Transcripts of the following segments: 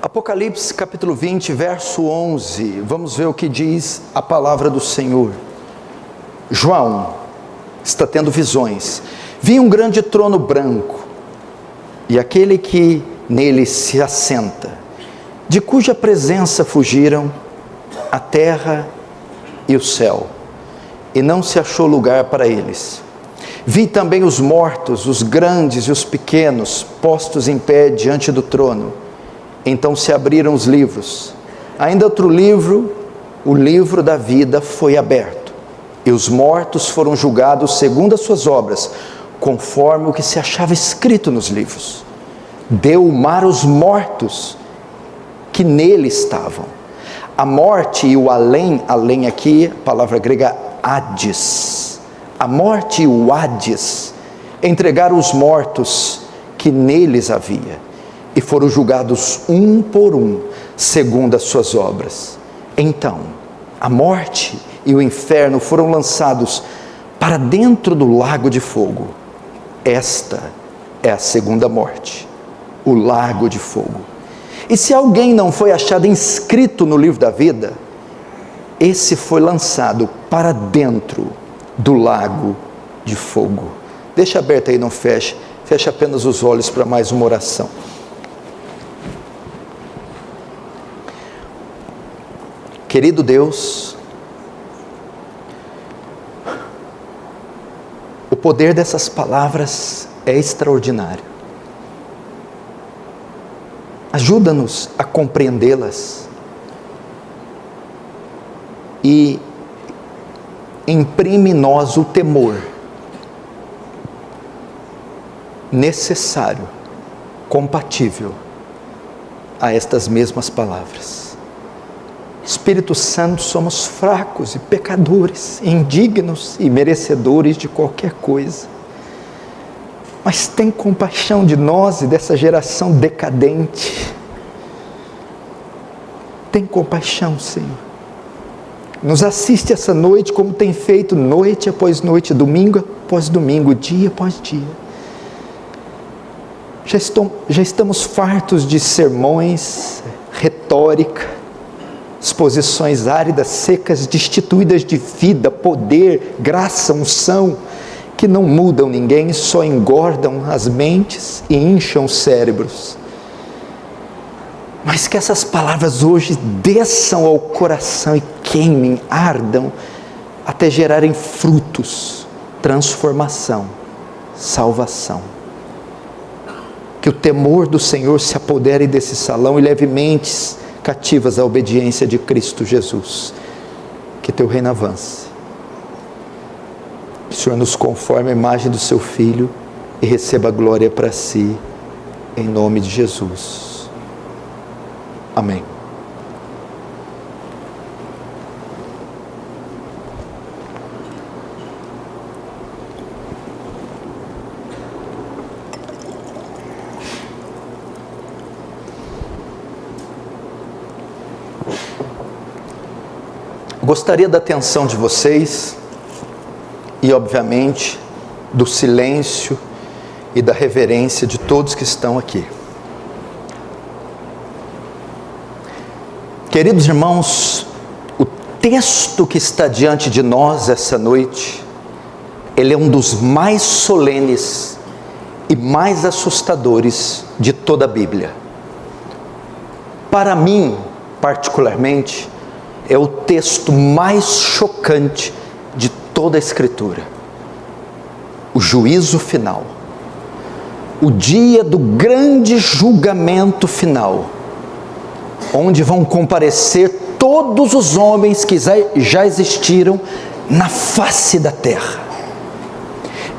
Apocalipse capítulo 20, verso 11, vamos ver o que diz a palavra do Senhor. João está tendo visões. Vi um grande trono branco, e aquele que nele se assenta, de cuja presença fugiram a terra e o céu, e não se achou lugar para eles. Vi também os mortos, os grandes e os pequenos, postos em pé diante do trono. Então se abriram os livros. Ainda outro livro, o livro da vida, foi aberto. E os mortos foram julgados segundo as suas obras, conforme o que se achava escrito nos livros. Deu o mar os mortos que nele estavam. A morte e o além, além aqui, a palavra grega Hades. A morte e o Hades entregaram os mortos que neles havia, e foram julgados um por um, segundo as suas obras. Então, a morte e o inferno foram lançados para dentro do lago de fogo. Esta é a segunda morte, o lago de fogo. E se alguém não foi achado inscrito no livro da vida, esse foi lançado para dentro do lago de fogo. Deixa aberto aí, não feche. Feche apenas os olhos para mais uma oração. Querido Deus, o poder dessas palavras é extraordinário. Ajuda-nos a compreendê-las e imprime em nós o temor necessário, compatível a estas mesmas palavras. Espírito Santo, somos fracos e pecadores, indignos e merecedores de qualquer coisa, mas tem compaixão de nós e dessa geração decadente. Tem compaixão, Senhor. Nos assiste essa noite, como tem feito noite após noite, domingo após domingo, dia após dia. Já estamos fartos de sermões, retórica, exposições áridas, secas, destituídas de vida, poder, graça, unção, que não mudam ninguém, só engordam as mentes e incham os cérebros. Mas que essas palavras hoje desçam ao coração e queimem, ardam, até gerarem frutos, transformação, salvação. Que o temor do Senhor se apodere desse salão e leve mentes cativas à obediência de Cristo Jesus. Que teu reino avance. Que o Senhor nos conforme a imagem do seu Filho e receba a glória para si, em nome de Jesus. Amém. Gostaria da atenção de vocês e, obviamente, do silêncio e da reverência de todos que estão aqui. Queridos irmãos, o texto que está diante de nós essa noite, ele é um dos mais solenes e mais assustadores de toda a Bíblia. Para mim, particularmente, é o texto mais chocante de toda a Escritura. O juízo final. O dia do grande julgamento final, onde vão comparecer todos os homens que já existiram na face da terra.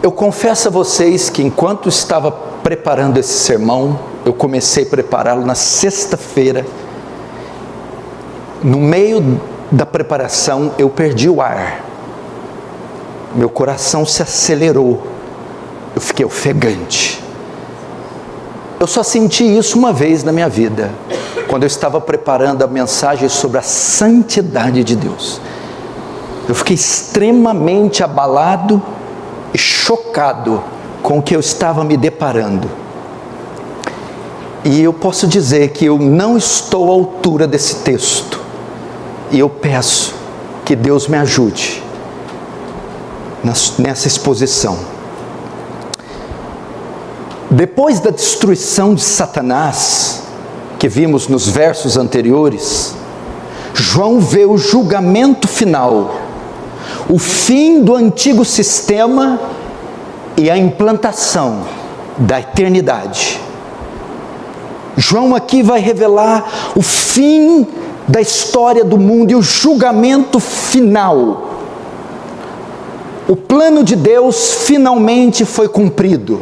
Eu confesso a vocês que enquanto estava preparando esse sermão, eu comecei a prepará-lo na sexta-feira. No meio da preparação, eu perdi o ar. Meu coração se acelerou. Eu fiquei ofegante. Eu só senti isso uma vez na minha vida, quando eu estava preparando a mensagem sobre a santidade de Deus. Eu fiquei extremamente abalado e chocado com o que eu estava me deparando. E eu posso dizer que eu não estou à altura desse texto. E eu peço que Deus me ajude nessa exposição. Depois da destruição de Satanás, que vimos nos versos anteriores, João vê o julgamento final, o fim do antigo sistema e a implantação da eternidade. João aqui vai revelar o fim da história do mundo e o julgamento final. O plano de Deus finalmente foi cumprido.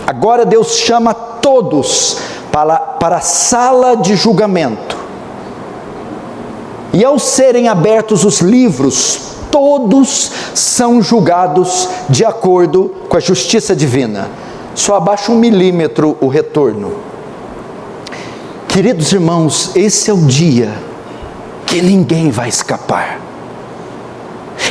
Agora Deus chama todos para a sala de julgamento. E ao serem abertos os livros, todos são julgados de acordo com a justiça divina. Só abaixa 1 milímetro o retorno. Queridos irmãos, esse é o dia que ninguém vai escapar.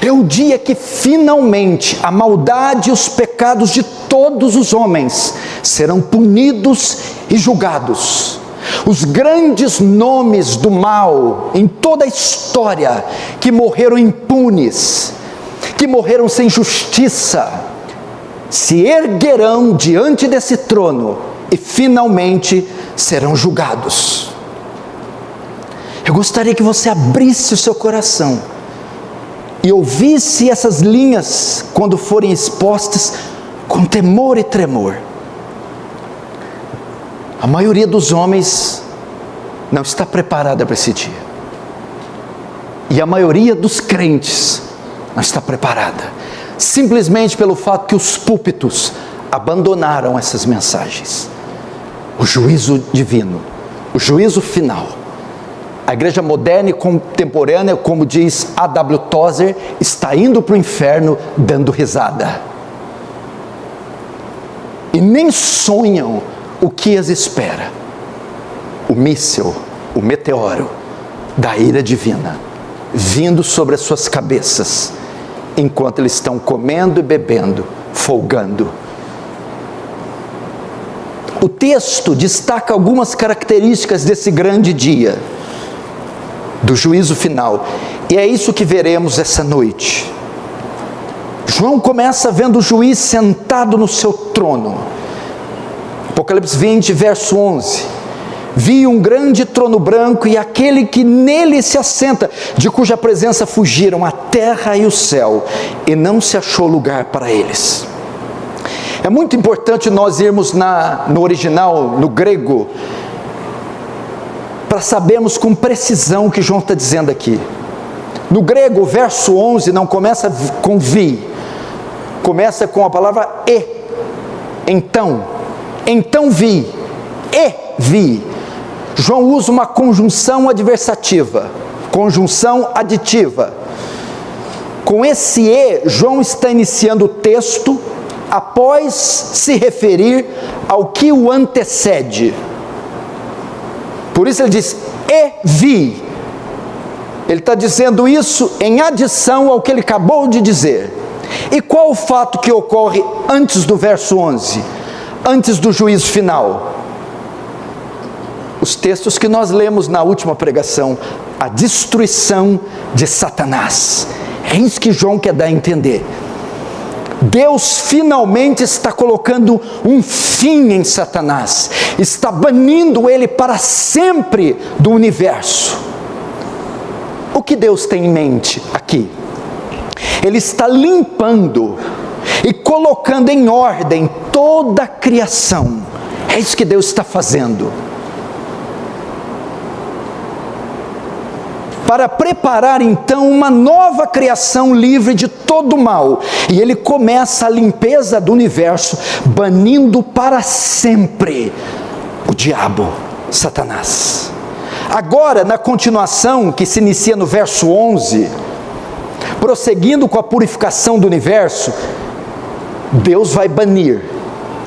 É o dia que finalmente a maldade e os pecados de todos os homens serão punidos e julgados. Os grandes nomes do mal em toda a história, que morreram impunes, que morreram sem justiça, se erguerão diante desse trono e finalmente serão julgados. Eu gostaria que você abrisse o seu coração e ouvisse essas linhas quando forem expostas com temor e tremor. A maioria dos homens não está preparada para esse dia. E a maioria dos crentes não está preparada. Simplesmente pelo fato que os púlpitos abandonaram essas mensagens. O juízo divino, o juízo final. A igreja moderna e contemporânea, como diz A.W. Tozer, está indo para o inferno dando risada. E nem sonham o que as espera. O míssil, o meteoro da ira divina, vindo sobre as suas cabeças, enquanto eles estão comendo e bebendo, folgando. O texto destaca algumas características desse grande dia, do juízo final, e é isso que veremos essa noite. João começa vendo o juiz sentado no seu trono. Apocalipse 20, verso 11. Vi um grande trono branco e aquele que nele se assenta, de cuja presença fugiram a terra e o céu, e não se achou lugar para eles. É muito importante nós irmos no original, no grego, para sabermos com precisão o que João está dizendo aqui. No grego, o verso 11 não começa com vi, começa com a palavra e. Então vi, e vi. João usa uma conjunção adversativa, conjunção aditiva. Com esse e, João está iniciando o texto após se referir ao que o antecede. Por isso ele diz, e vi. Ele está dizendo isso em adição ao que ele acabou de dizer. E qual o fato que ocorre antes do verso 11? Antes do juízo final? Os textos que nós lemos na última pregação, a destruição de Satanás. É isso que João quer dar a entender. Deus finalmente está colocando um fim em Satanás, está banindo ele para sempre do universo. O que Deus tem em mente aqui? Ele está limpando e colocando em ordem toda a criação. É isso que Deus está fazendo. Para preparar então uma nova criação livre de todo o mal. E ele começa a limpeza do universo, banindo para sempre o diabo, Satanás. Agora, na continuação, que se inicia no verso 11, prosseguindo com a purificação do universo, Deus vai banir,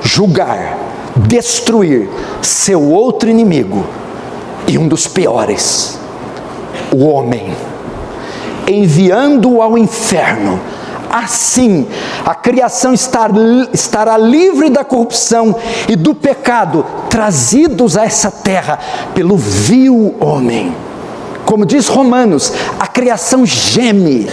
julgar, destruir seu outro inimigo, e um dos piores, o homem, enviando-o ao inferno, assim a criação estará livre da corrupção e do pecado trazidos a essa terra pelo vil homem. Como diz Romanos, a criação geme,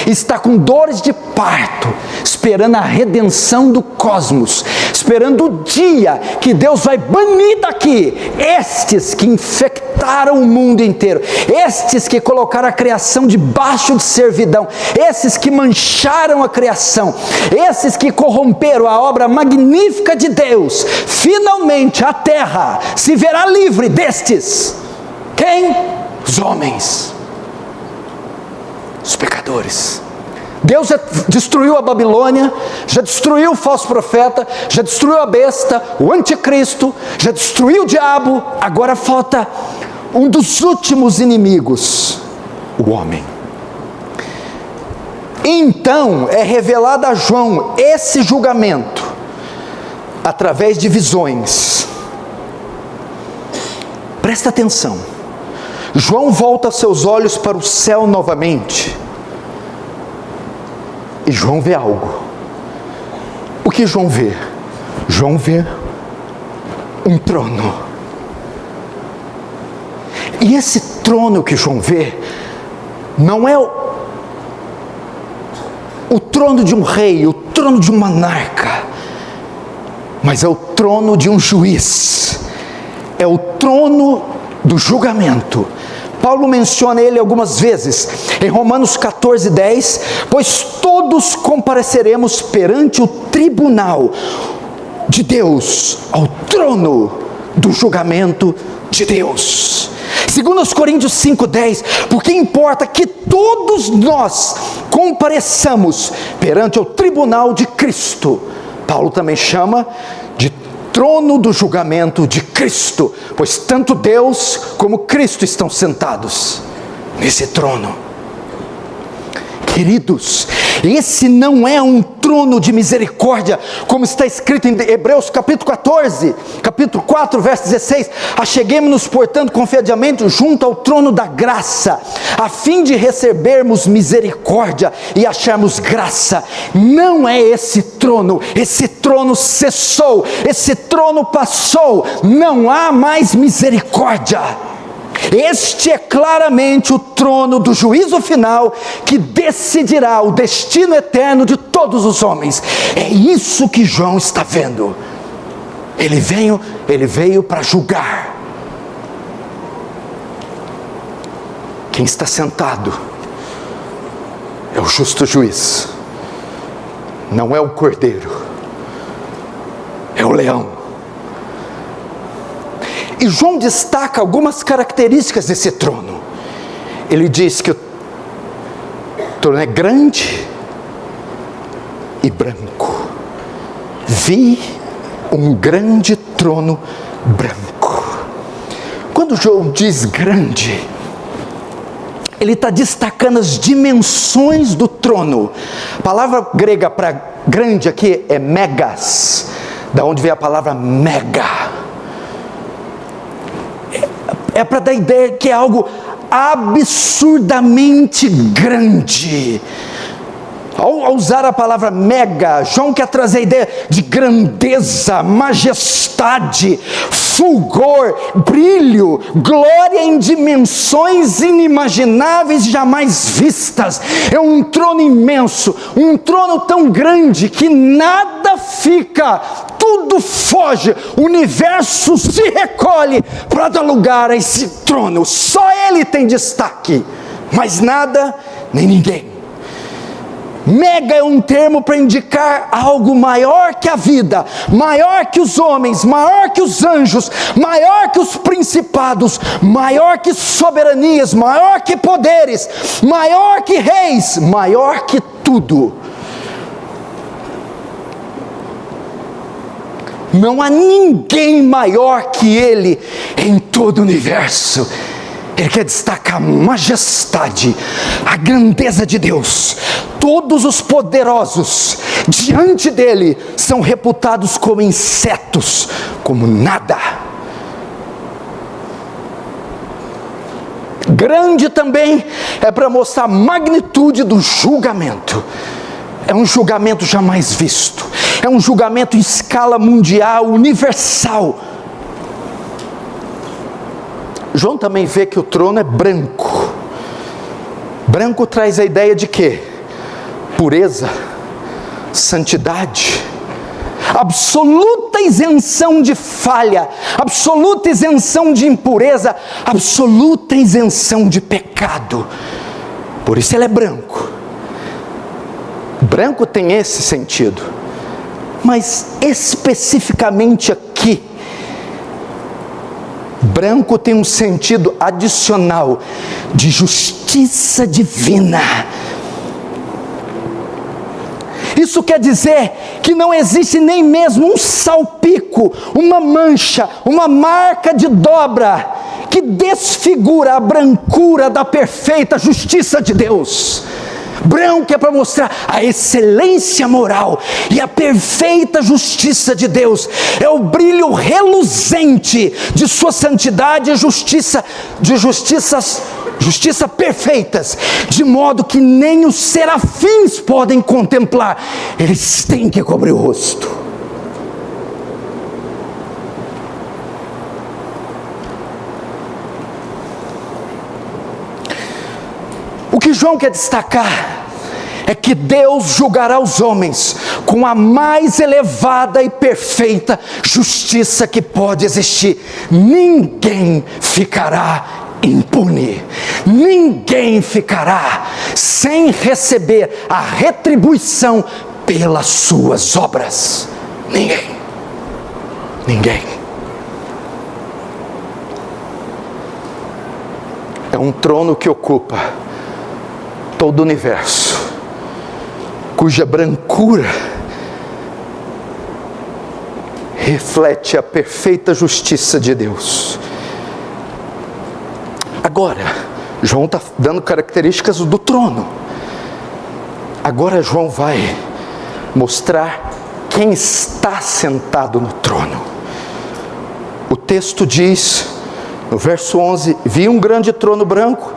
está com dores de parto, esperando a redenção do cosmos, esperando o dia que Deus vai banir daqui estes que infectaram o mundo inteiro, estes que colocaram a criação debaixo de servidão, esses que mancharam a criação, esses que corromperam a obra magnífica de Deus. Finalmente a terra se verá livre destes. Quem? Os homens, os pecadores. Deus já destruiu a Babilônia, já destruiu o falso profeta, já destruiu a besta, o anticristo, já destruiu o diabo. Agora falta um dos últimos inimigos, o homem. Então é revelado a João esse julgamento através de visões. Presta atenção. João volta seus olhos para o céu novamente, e João vê algo. O que João vê? João vê um trono, e esse trono que João vê, não é o trono de um rei, o trono de um monarca, mas é o trono de um juiz, é o trono do julgamento. Paulo menciona ele algumas vezes, em Romanos 14:10, pois todos compareceremos perante o tribunal de Deus, ao trono do julgamento de Deus. 2 Coríntios 5:10, porque importa que todos nós compareçamos perante o tribunal de Cristo. Paulo também chama de trono do julgamento de Cristo, pois tanto Deus como Cristo estão sentados nesse trono. Queridos, esse não é um trono de misericórdia, como está escrito em Hebreus capítulo 14, capítulo 4, verso 16, acheguemo-nos, portanto, confiadamente junto ao trono da graça, a fim de recebermos misericórdia e acharmos graça. Não é esse trono cessou, esse trono passou, não há mais misericórdia. Este é claramente o trono do juízo final, que decidirá o destino eterno de todos os homens. É isso que João está vendo. Ele veio para julgar. Quem está sentado é o justo juiz, não é o cordeiro, é o leão. E João destaca algumas características desse trono. Ele diz que o trono é grande e branco. Vi um grande trono branco. Quando João diz grande, ele está destacando as dimensões do trono. A palavra grega para grande aqui é megas, da onde vem a palavra mega. É para dar ideia que é algo absurdamente grande. Ao usar a palavra mega, João quer trazer a ideia de grandeza, majestade, fulgor, brilho, glória em dimensões inimagináveis, jamais vistas. É um trono imenso, um trono tão grande que nada fica, tudo foge, o universo se recolhe para dar lugar a esse trono. Só ele tem destaque, mas nada nem ninguém. Mega é um termo para indicar algo maior que a vida, maior que os homens, maior que os anjos, maior que os principados, maior que soberanias, maior que poderes, maior que reis, maior que tudo. Não há ninguém maior que ele em todo o universo. Ele quer destacar a majestade, a grandeza de Deus. Todos os poderosos diante dele são reputados como insetos, como nada. Grande também é para mostrar a magnitude do julgamento. é um julgamento jamais visto, é um julgamento em escala mundial, universal. João também vê que o trono é branco. Branco traz a ideia de quê? Pureza, santidade, absoluta isenção de falha, absoluta isenção de impureza, absoluta isenção de pecado. Por isso ele é branco. Branco tem esse sentido, mas especificamente aqui, branco tem um sentido adicional de justiça divina. Isso quer dizer que não existe nem mesmo um salpico, uma mancha, uma marca de dobra que desfigura a brancura da perfeita justiça de Deus. Branco é para mostrar a excelência moral e a perfeita justiça de Deus. É o brilho reluzente de sua santidade e justiça perfeitas, de modo que nem os serafins podem contemplar. Eles têm que cobrir o rosto. O que João quer destacar é que Deus julgará os homens com a mais elevada e perfeita justiça que pode existir. Ninguém ficará impune, ninguém ficará sem receber a retribuição pelas suas obras. Ninguém. É um trono que ocupa todo o universo, cuja brancura reflete a perfeita justiça de Deus. Agora, João está dando características do trono. Agora João vai mostrar quem está sentado no trono. O texto diz, no verso 11, vi um grande trono branco,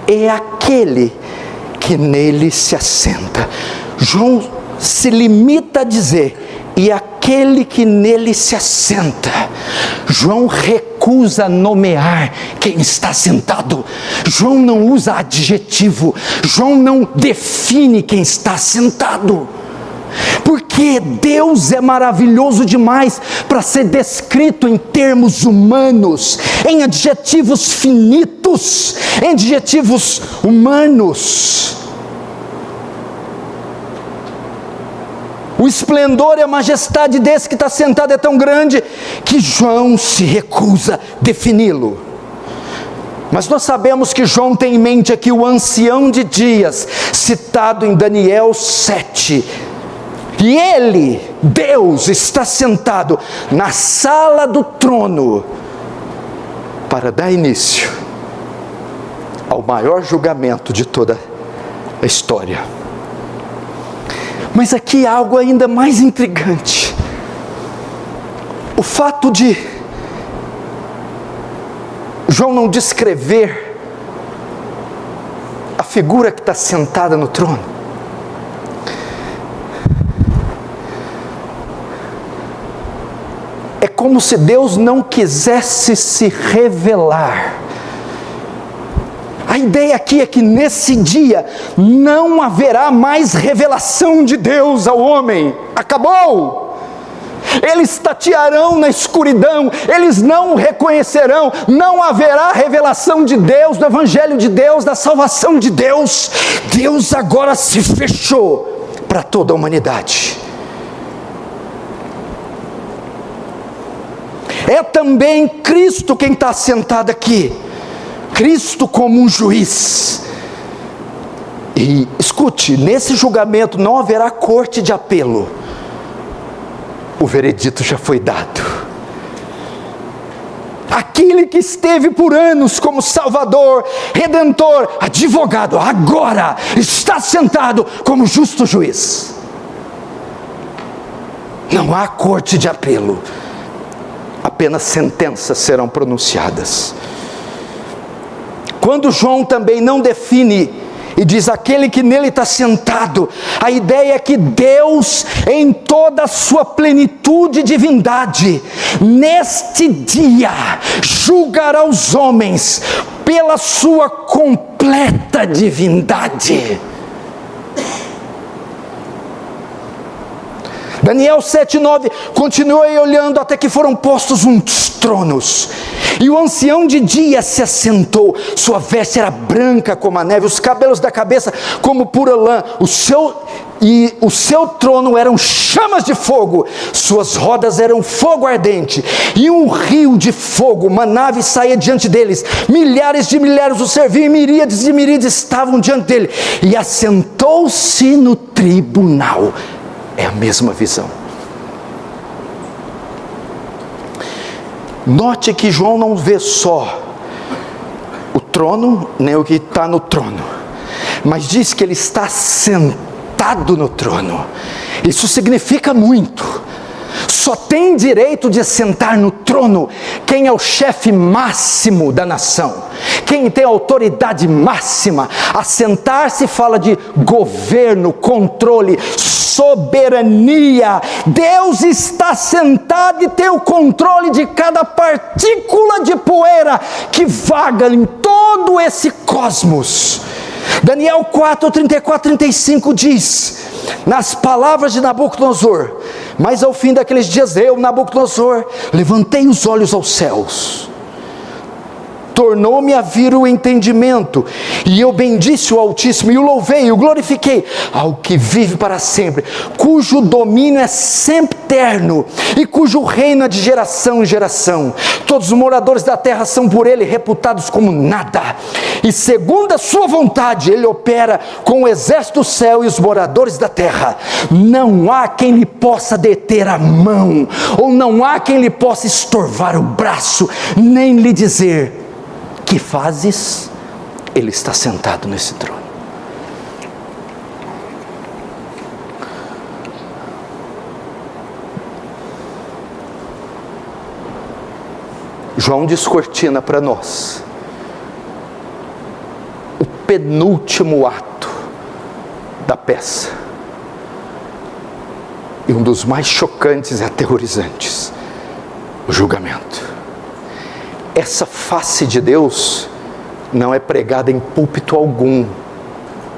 e aquele que nele se assenta. João se limita a dizer, e aquele que nele se assenta. João recusa nomear quem está sentado. João não usa adjetivo. João não define quem está sentado. Porque Deus é maravilhoso demais para ser descrito em termos humanos, em adjetivos finitos, em adjetivos humanos. O esplendor e a majestade desse que está sentado é tão grande que João se recusa a defini-lo. Mas nós sabemos que João tem em mente aqui o ancião de dias, citado em Daniel 7. E ele, Deus, está sentado na sala do trono para dar início ao maior julgamento de toda a história. Mas aqui há algo ainda mais intrigante. O fato de João não descrever a figura que está sentada no trono. É como se Deus não quisesse se revelar. A ideia aqui é que nesse dia não haverá mais revelação de Deus ao homem. Acabou! Eles tatearão na escuridão, eles não o reconhecerão, não haverá revelação de Deus, do Evangelho de Deus, da salvação de Deus. Deus agora se fechou para toda a humanidade. É também Cristo quem está sentado aqui, Cristo como um juiz. E escute, nesse julgamento não haverá corte de apelo, o veredito já foi dado. Aquele que esteve por anos como Salvador, Redentor, advogado, agora está sentado como justo juiz. Não há corte de apelo, apenas sentenças serão pronunciadas. Quando João também não define e diz: aquele que nele está sentado. A ideia é que Deus, em toda a sua plenitude de divindade, neste dia julgará os homens pela sua completa divindade. Daniel 7:9, continuei olhando até que foram postos uns tronos, e o ancião de dia se assentou, sua veste era branca como a neve, os cabelos da cabeça como pura lã, o seu trono eram chamas de fogo, suas rodas eram fogo ardente, e um rio de fogo manava e saía diante deles, milhares de milhares o serviam, e miríades de miríades estavam diante dele, e assentou-se no tribunal. É a mesma visão. Note que João não vê só o trono, nem o que está no trono, mas diz que ele está sentado no trono. Isso significa muito. Só tem direito de sentar no trono quem é o chefe máximo da nação, quem tem autoridade máxima. Assentar-se fala de governo, controle, soberania. Deus está sentado e tem o controle de cada partícula de poeira que vaga em todo esse cosmos. Daniel 4, 34, 35 diz, nas palavras de Nabucodonosor: mas ao fim daqueles dias eu, Nabucodonosor, levantei os olhos aos céus, tornou-me a vir o entendimento, e eu bendisse o Altíssimo, e o louvei, e o glorifiquei, ao que vive para sempre, cujo domínio é sempiterno, e cujo reino é de geração em geração. Todos os moradores da terra são por ele reputados como nada, e segundo a sua vontade, ele opera com o exército do céu e os moradores da terra. Não há quem lhe possa deter a mão, ou não há quem lhe possa estorvar o braço, nem lhe dizer: que fazes? Ele está sentado nesse trono. João descortina para nós o penúltimo ato da peça, e um dos mais chocantes e aterrorizantes: o julgamento. Essa face de Deus não é pregada em púlpito algum,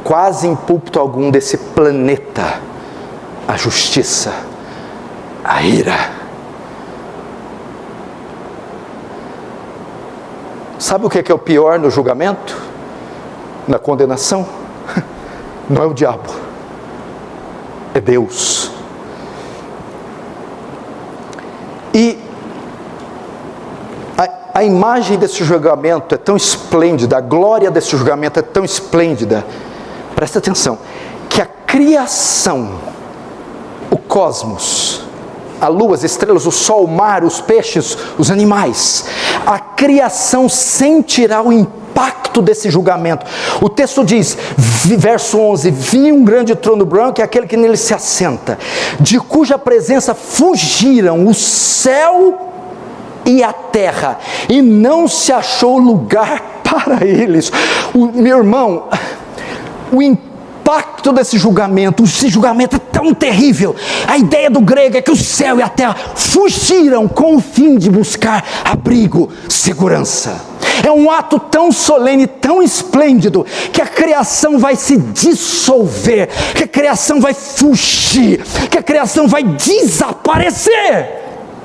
quase em púlpito algum desse planeta. A justiça, a ira. Sabe o que é o pior no julgamento? Na condenação? Não é o diabo, é Deus. E a imagem desse julgamento é tão esplêndida, a glória desse julgamento é tão esplêndida, presta atenção, que a criação, o cosmos, a lua, as estrelas, o sol, o mar, os peixes, os animais, a criação sentirá o impacto desse julgamento. O texto diz, verso 11, vi um grande trono branco e aquele que nele se assenta, de cuja presença fugiram o céu e a terra, e não se achou lugar para eles. Meu irmão, o impacto desse julgamento, esse julgamento é tão terrível. A ideia do grego é que o céu e a terra fugiram com o fim de buscar abrigo, segurança. É um ato tão solene, tão esplêndido, que a criação vai se dissolver, que a criação vai fugir, que a criação vai desaparecer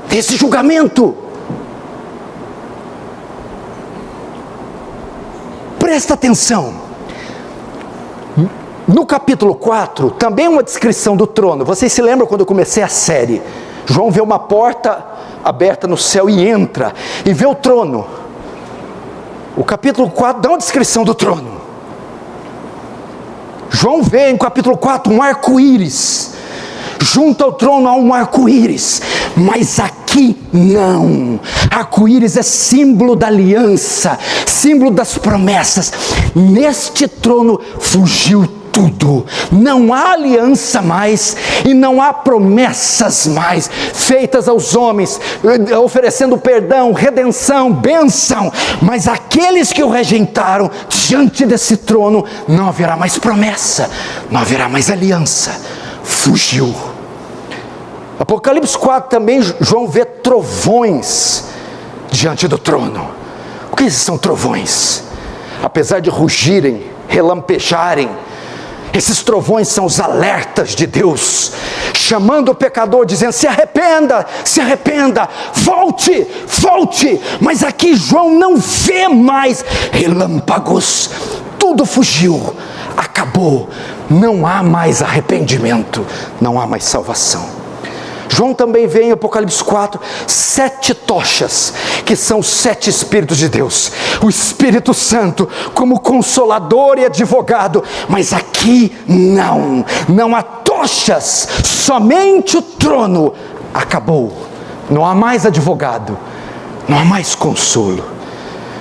desse julgamento. Presta atenção, no capítulo 4, também uma descrição do trono. Vocês se lembram quando eu comecei a série? João vê uma porta aberta no céu e entra, e vê o trono. O capítulo 4 dá uma descrição do trono. João vê em capítulo 4 um arco-íris. Junto ao trono há um arco-íris, mas aqui não. Arco-íris é símbolo da aliança, símbolo das promessas. Neste trono fugiu tudo. Não há aliança mais e não há promessas mais feitas aos homens, oferecendo perdão, redenção, bênção. Mas aqueles que o rejeitaram, diante desse trono, não haverá mais promessa, não haverá mais aliança. Fugiu. Apocalipse 4 também, João vê trovões diante do trono. O que são trovões? Apesar de rugirem, relampejarem, esses trovões são os alertas de Deus, chamando o pecador, dizendo: se arrependa, volte, volte. Mas aqui João não vê mais relâmpagos, tudo fugiu, acabou, não há mais arrependimento, não há mais salvação. João também vê em Apocalipse 4, 7 tochas, que são os 7 Espíritos de Deus, o Espírito Santo como consolador e advogado. Mas aqui não há tochas, somente o trono. Acabou, não há mais advogado, não há mais consolo.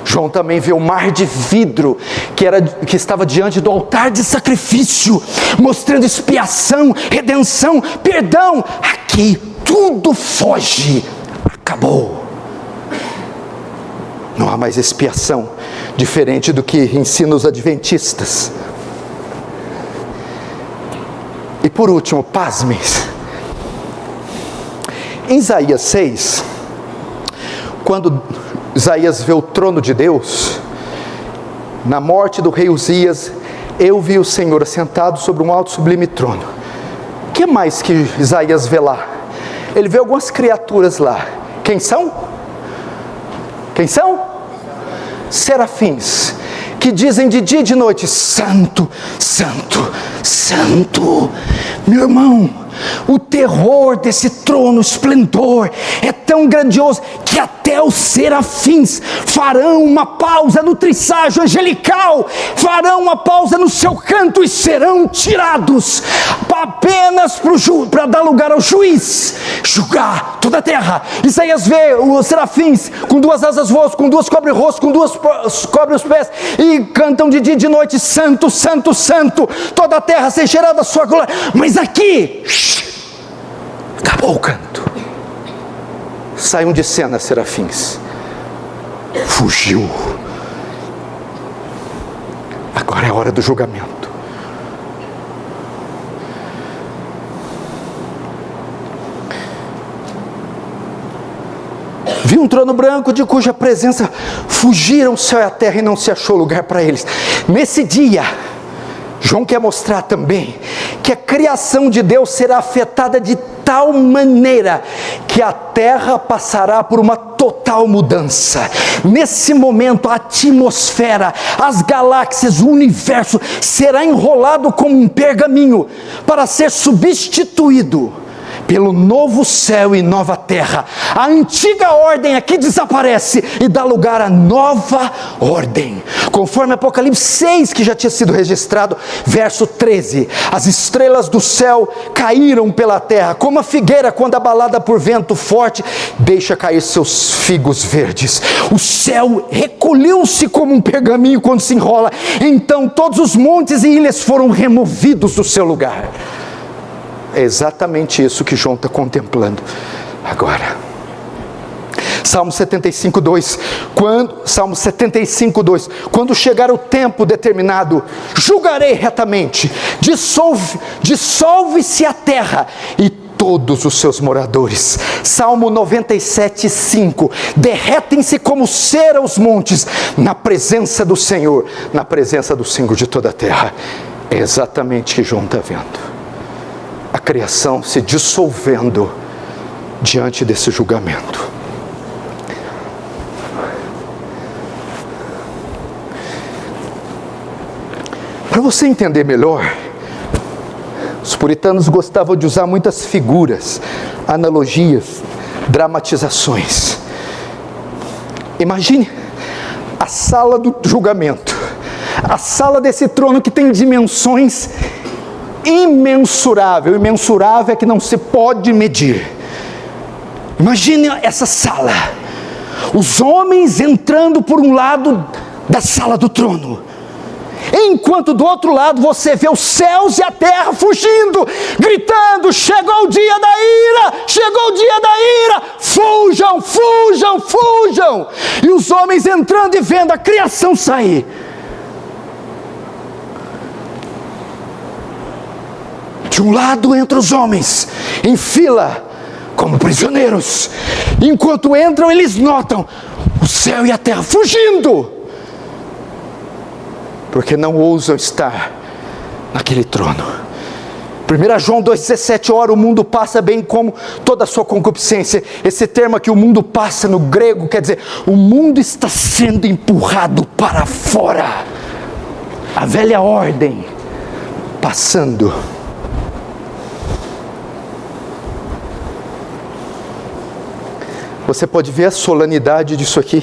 João também vê o mar de vidro que estava diante do altar de sacrifício, mostrando expiação, redenção, perdão. Aqui tudo foge, acabou. Não há mais expiação, diferente do que ensinam os adventistas. E por último, pasmem, em Isaías 6, quando Isaías vê o trono de Deus, na morte do rei Uzias, eu vi o Senhor assentado sobre um alto sublime trono. O que mais que Isaías vê lá? Ele vê algumas criaturas lá. Quem são? Quem são? Serafins, que dizem de dia e de noite: santo, santo, santo. Meu irmão, o terror desse trono, o esplendor é tão grandioso que até os serafins farão uma pausa no trisságio angelical, farão uma pausa no seu canto e serão tirados apenas para dar lugar ao juiz, julgar toda a terra. Isaías vê os serafins com 2 asas voam, com 2 cobrem o rosto, com 2 cobrem os pés, e cantam de dia e de noite: santo, santo, santo, toda a terra se encherá da sua glória. Mas aqui, acabou o canto. Saiam de cena, serafins. Fugiu. Agora é hora do julgamento. Vi um trono branco de cuja presença fugiram o céu e a terra e não se achou lugar para eles. Nesse dia, João quer mostrar também que a criação de Deus será afetada de tal maneira que a terra passará por uma total mudança. Nesse momento, a atmosfera, as galáxias, o universo será enrolado como um pergaminho para ser substituído pelo novo céu e nova terra. A antiga ordem aqui desaparece e dá lugar à nova ordem. Conforme Apocalipse 6, que já tinha sido registrado, verso 13: as estrelas do céu caíram pela terra, como a figueira quando abalada por vento forte deixa cair seus figos verdes. O céu recolheu-se como um pergaminho quando se enrola. Então todos os montes e ilhas foram removidos do seu lugar. É exatamente isso que João está contemplando agora. Salmo 75:2, quando chegar o tempo determinado, julgarei retamente, dissolve-se a terra e todos os seus moradores. Salmo 97:5, derretem-se como cera os montes, na presença do Senhor de toda a terra. É exatamente o que João está vendo. A criação se dissolvendo diante desse julgamento. Para você entender melhor, os puritanos gostavam de usar muitas figuras, analogias, dramatizações. Imagine a sala do julgamento, a sala desse trono que tem dimensões imensurável. Imensurável é que não se pode medir. Imagine essa sala, os homens entrando por um lado da sala do trono enquanto do outro lado você vê os céus e a terra fugindo, gritando: chegou o dia da ira, chegou o dia da ira, fujam, fujam, fujam. E os homens entrando e vendo a criação sair. De um lado entram os homens, em fila, como prisioneiros. Enquanto entram, eles notam o céu e a terra fugindo, porque não ousam estar naquele trono. 1 João 2,17, ora o mundo passa bem como toda a sua concupiscência. Esse termo aqui, o mundo passa, no grego, quer dizer, o mundo está sendo empurrado para fora. A velha ordem, passando. Você pode ver a solenidade disso aqui.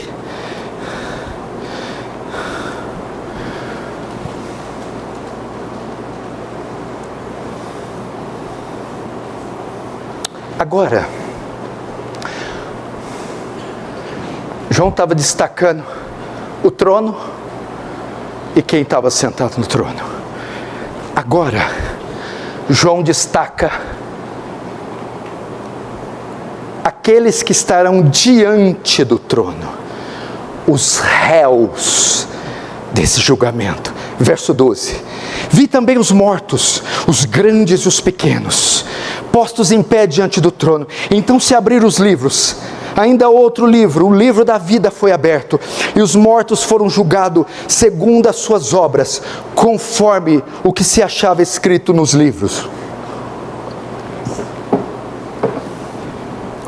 Agora, João estava destacando o trono e quem estava sentado no trono. Agora, João destaca aqueles que estarão diante do trono, os réus desse julgamento. Verso 12: vi também os mortos, os grandes e os pequenos, postos em pé diante do trono. Então se abriram os livros. Ainda outro livro, o livro da vida, foi aberto, e os mortos foram julgados segundo as suas obras, conforme o que se achava escrito nos livros.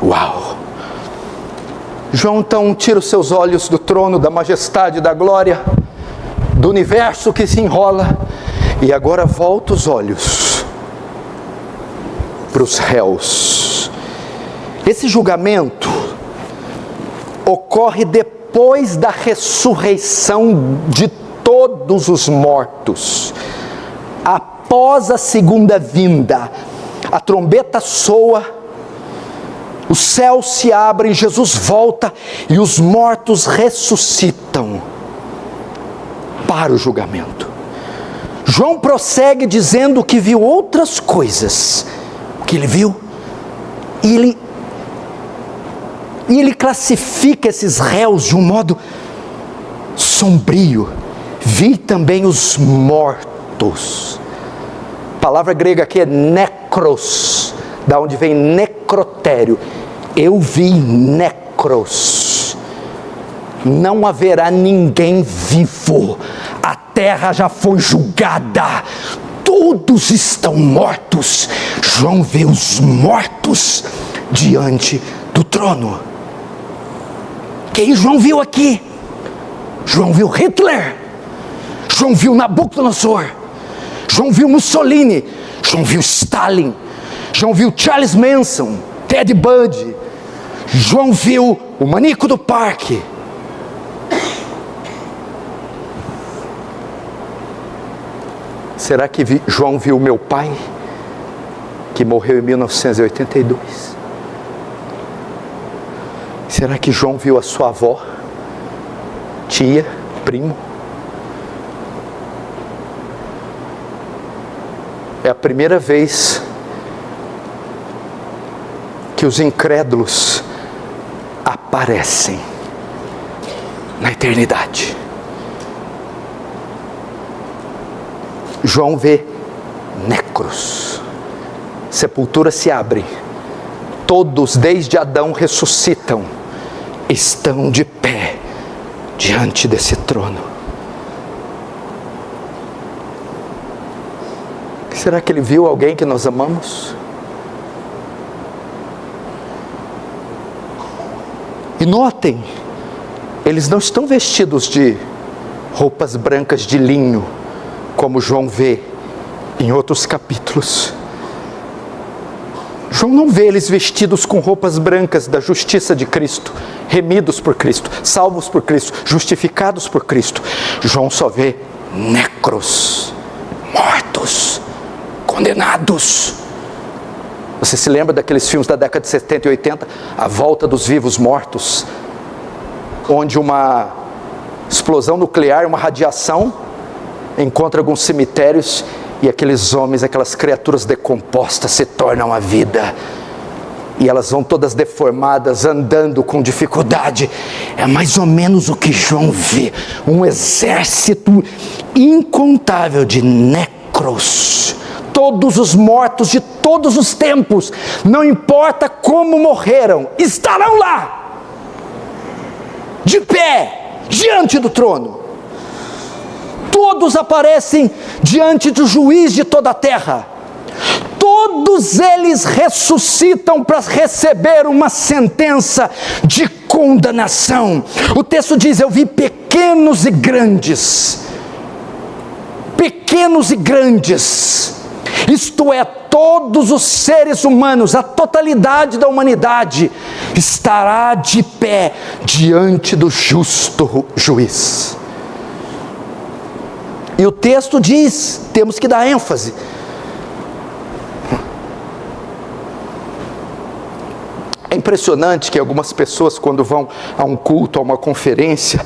Uau! João então tira os seus olhos do trono, da majestade, da glória, do universo que se enrola, e agora volta os olhos para os réus. Esse julgamento ocorre depois da ressurreição de todos os mortos, após a segunda vinda. A trombeta soa, os céus se abrem, Jesus volta e os mortos ressuscitam para o julgamento. João prossegue dizendo que viu outras coisas. O que ele viu? E ele classifica esses réus de um modo sombrio. Vi também os mortos. A palavra grega aqui é necros, da onde vem necrotério. Eu vi necros. Não haverá ninguém vivo. A terra já foi julgada. Todos estão mortos. João vê os mortos diante do trono. Quem João viu aqui? João viu Hitler. João viu Nabucodonosor. João viu Mussolini. João viu Stalin. João viu Charles Manson, Ted Bundy. João viu o maníaco do parque. Será que João viu meu pai, que morreu em 1982? Será que João viu a sua avó, tia, primo? É a primeira vez que os incrédulos aparecem na eternidade. João vê necros. Sepulturas se abrem. Todos, desde Adão, ressuscitam. Estão de pé diante desse trono. Será que ele viu alguém que nós amamos? E notem, eles não estão vestidos de roupas brancas de linho, como João vê em outros capítulos. João não vê eles vestidos com roupas brancas da justiça de Cristo, remidos por Cristo, salvos por Cristo, justificados por Cristo. João só vê necros, mortos, condenados. Você se lembra daqueles filmes da década de 70 e 80? A Volta dos Vivos Mortos, onde uma explosão nuclear, uma radiação, encontra alguns cemitérios e aqueles homens, aquelas criaturas decompostas se tornam a vida. E elas vão todas deformadas, andando com dificuldade. É mais ou menos o que João vê. Um exército incontável de necros. Todos os mortos de todos os tempos, não importa como morreram, estarão lá, de pé, diante do trono. Todos aparecem diante do juiz de toda a terra. Todos eles ressuscitam para receber uma sentença de condenação. O texto diz: eu vi pequenos e grandes. Pequenos e grandes. Isto é, todos os seres humanos, a totalidade da humanidade, estará de pé diante do justo juiz. E o texto diz, temos que dar ênfase, é impressionante que algumas pessoas, quando vão a um culto, a uma conferência,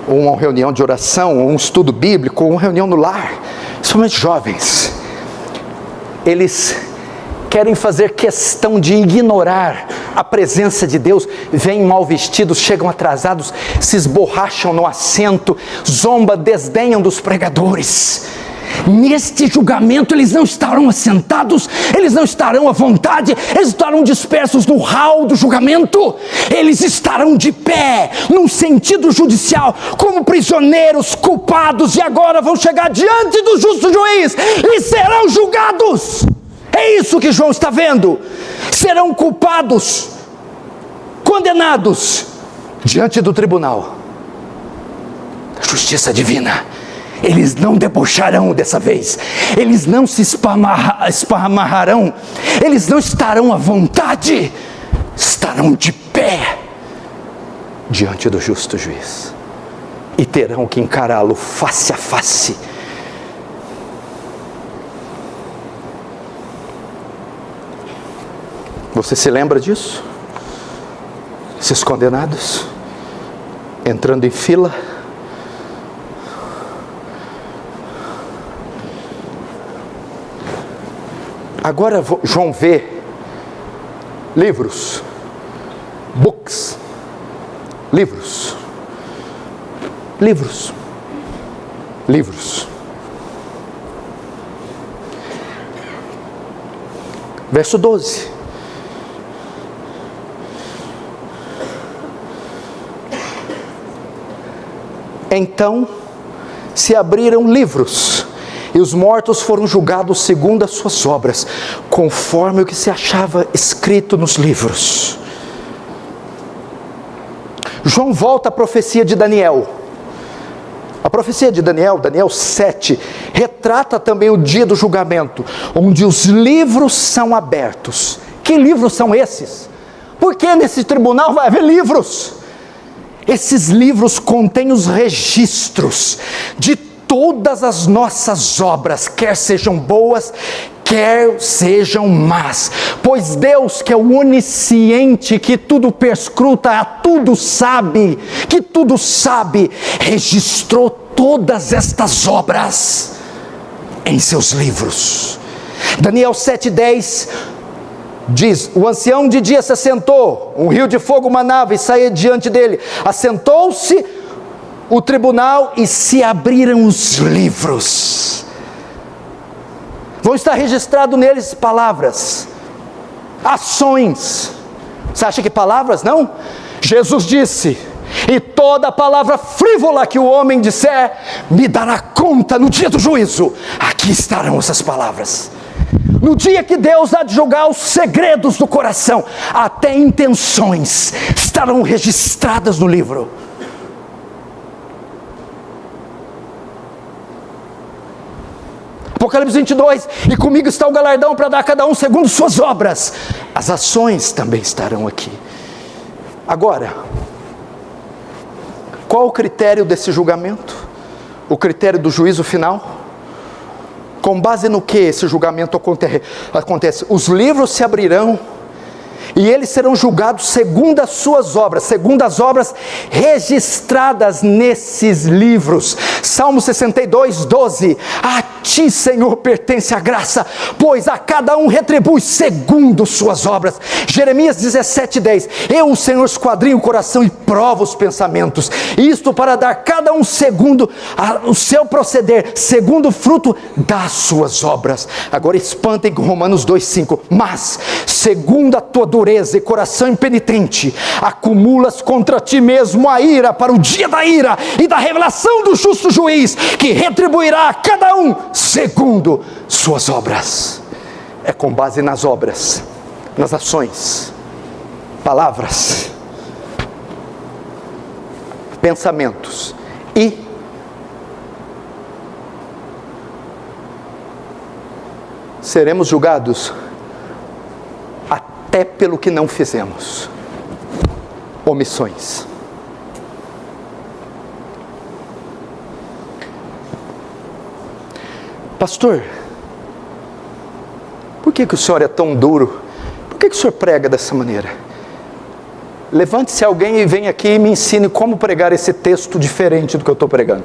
ou uma reunião de oração, ou um estudo bíblico, ou uma reunião no lar, principalmente jovens, eles querem fazer questão de ignorar a presença de Deus, vêm mal vestidos, chegam atrasados, se esborracham no assento, desdenham dos pregadores. Neste julgamento eles não estarão assentados, eles não estarão à vontade, eles estarão dispersos no hall do julgamento, eles estarão de pé, num sentido judicial, como prisioneiros culpados, e agora vão chegar diante do justo juiz e serão julgados. É isso que João está vendo. Serão culpados, condenados diante do tribunal da justiça divina. Eles não debocharão dessa vez, eles não se esparramarrarão, eles não estarão à vontade, estarão de pé diante do justo juiz e terão que encará-lo face a face. Você se lembra disso? Esses condenados entrando em fila, agora João vê livros, livros. Verso 12. Então se abriram livros, e os mortos foram julgados segundo as suas obras, conforme o que se achava escrito nos livros. João volta à profecia de Daniel. A profecia de Daniel, Daniel 7, retrata também o dia do julgamento, onde os livros são abertos. Que livros são esses? Porque nesse tribunal vai haver livros. Esses livros contêm os registros de todas as nossas obras, quer sejam boas, quer sejam más. Pois Deus, que é o onisciente, que tudo perscruta, que tudo sabe, registrou todas estas obras em seus livros. Daniel 7:10 diz: o ancião de dia se assentou, um rio de fogo manava e saía diante dele. Assentou-se o tribunal e se abriram os livros. Vão estar registrados neles palavras, ações. Você acha que palavras não? Jesus disse: e toda palavra frívola que o homem disser, me dará conta no dia do juízo. Aqui estarão essas palavras. No dia que Deus há de julgar os segredos do coração, até intenções estarão registradas no livro. Apocalipse 22, e comigo está o galardão para dar a cada um segundo suas obras. As ações também estarão aqui. Agora, qual o critério desse julgamento? O critério do juízo final? Com base no que esse julgamento acontece? Os livros se abrirão e eles serão julgados segundo as suas obras, segundo as obras registradas nesses livros. Salmo 62, 12, a ti, Senhor, pertence a graça, pois a cada um retribui segundo suas obras. Jeremias 17, 10, eu, o Senhor, esquadrinho o coração e provo os pensamentos, isto para dar cada um segundo o seu proceder, segundo o fruto das suas obras. Agora espantem com Romanos 2, 5, mas segundo a tua dureza e coração impenitente, acumulas contra ti mesmo a ira para o dia da ira e da revelação do justo juiz, que retribuirá a cada um segundo suas obras. É com base nas obras, nas ações, palavras, pensamentos e seremos julgados até pelo que não fizemos. Omissões. Pastor, por que o senhor é tão duro? Por que o senhor prega dessa maneira? Levante-se alguém e venha aqui e me ensine como pregar esse texto diferente do que eu estou pregando.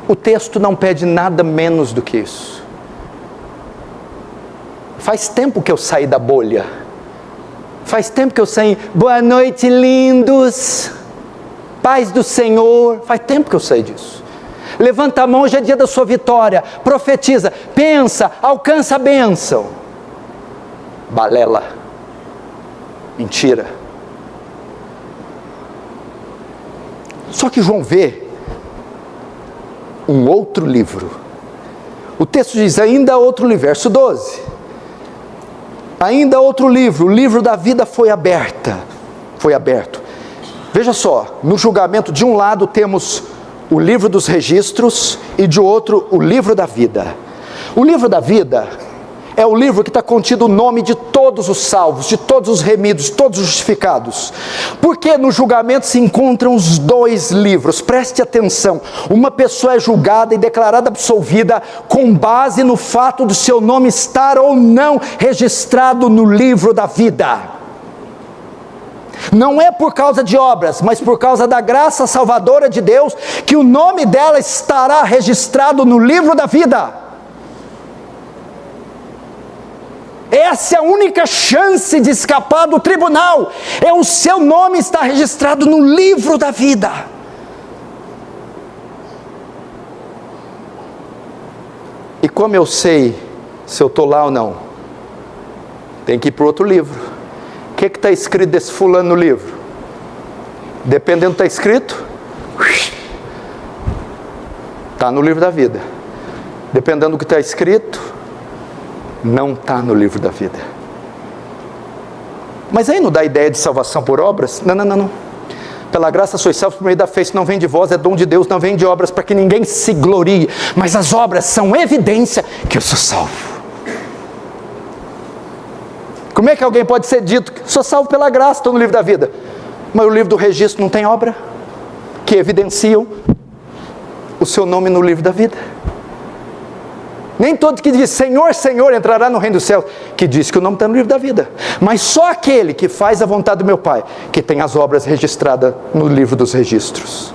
O texto não pede nada menos do que isso. Faz tempo que eu saí da bolha. Faz tempo que eu saí. Boa noite, lindos. Paz do Senhor. Faz tempo que eu saí disso. Levanta a mão, hoje é dia da sua vitória. Profetiza, pensa, alcança a bênção. Balela. Mentira. Só que João vê um outro livro. O texto diz, ainda outro livro, verso 12. Ainda outro livro, o livro da vida foi aberto. Veja só, no julgamento de um lado temos o livro dos registros e de outro o livro da vida. O livro da vida é o livro que está contido o nome de todos os salvos, de todos os remidos, de todos os justificados. Porque no julgamento se encontram os dois livros, preste atenção. Uma pessoa é julgada e declarada absolvida com base no fato do seu nome estar ou não registrado no livro da vida. Não é por causa de obras, mas por causa da graça salvadora de Deus, que o nome dela estará registrado no livro da vida. Essa é a única chance de escapar do tribunal, é o seu nome estar registrado no livro da vida. E como eu sei se eu estou lá ou não? Tem que ir para outro livro. O que está escrito desse fulano no livro? Dependendo do que está escrito, está no livro da vida. Dependendo do que está escrito, não está no livro da vida. Mas aí não dá ideia de salvação por obras? Não. Pela graça sois salvos por meio da fé, isso não vem de vós, é dom de Deus, não vem de obras, para que ninguém se glorie. Mas as obras são evidência que eu sou salvo. Como é que alguém pode ser dito que sou salvo pela graça, estou no livro da vida? Mas o livro do registro não tem obra que evidenciam o seu nome no livro da vida. Nem todo que diz Senhor, Senhor entrará no reino do céu, que diz que o nome está no livro da vida. Mas só aquele que faz a vontade do meu Pai, que tem as obras registradas no livro dos registros.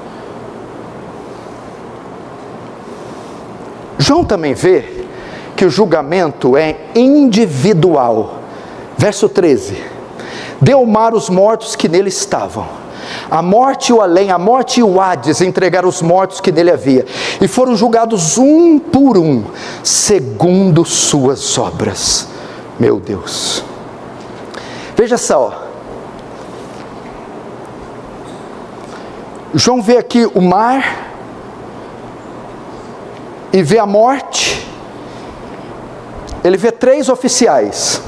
João também vê que o julgamento é individual. Verso 13. Deu o mar os mortos que nele estavam. A morte e o além, a morte e o Hades entregaram os mortos que nele havia, e foram julgados um por um, segundo suas obras. Meu Deus. Veja só. João vê aqui o mar, e vê a morte. Ele vê três oficiais.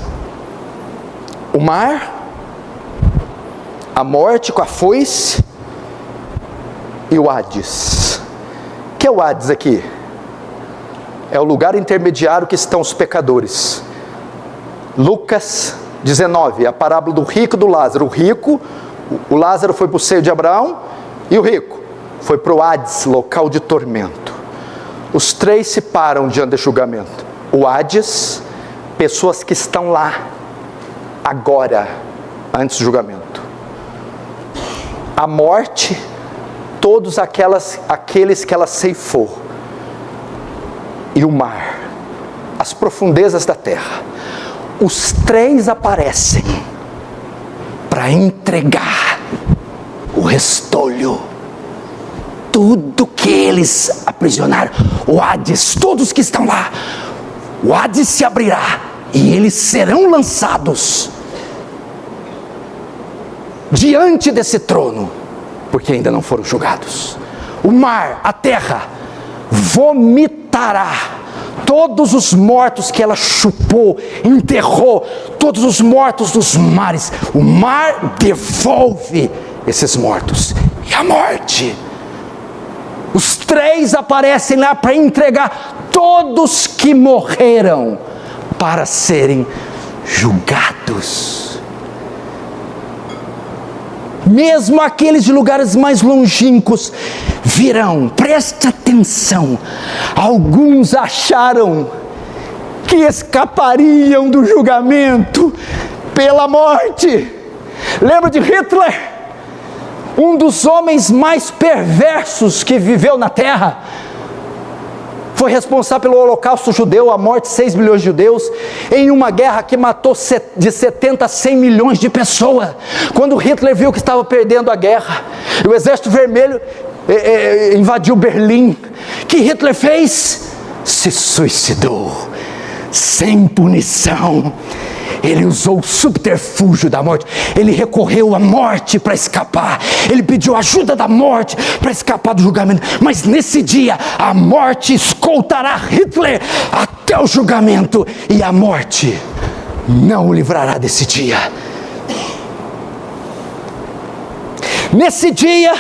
O mar, a morte com a foice e o Hades. O que é o Hades aqui? É o lugar intermediário que estão os pecadores. Lucas 19, a parábola do rico e do Lázaro. O Lázaro foi para o seio de Abraão, e o rico foi para o Hades, local de tormento. Os 3 se param diante do julgamento. O Hades, pessoas que estão lá agora, antes do julgamento. A morte, todos aqueles que ela ceifou. E o mar, as profundezas da terra. Os 3 aparecem para entregar o restolho. Tudo que eles aprisionaram, o Hades, todos que estão lá, o Hades se abrirá e eles serão lançados diante desse trono, porque ainda não foram julgados. O mar, a terra, vomitará todos os mortos que ela chupou, enterrou, todos os mortos dos mares. O mar devolve esses mortos. E a morte, os 3 aparecem lá para entregar todos que morreram para serem julgados. Mesmo aqueles de lugares mais longínquos virão. Preste atenção. Alguns acharam que escapariam do julgamento pela morte. Lembra de Hitler? Um dos homens mais perversos que viveu na terra. Foi responsável pelo holocausto judeu, a morte de 6 milhões de judeus, em uma guerra que matou de 70 a 100 milhões de pessoas. Quando Hitler viu que estava perdendo a guerra, o exército vermelho invadiu Berlim, o que Hitler fez? Se suicidou, sem punição. Ele usou o subterfúgio da morte. Ele recorreu à morte para escapar. Ele pediu ajuda da morte para escapar do julgamento. Mas nesse dia, a morte escoltará Hitler até o julgamento. E a morte não o livrará desse dia. Nesse dia,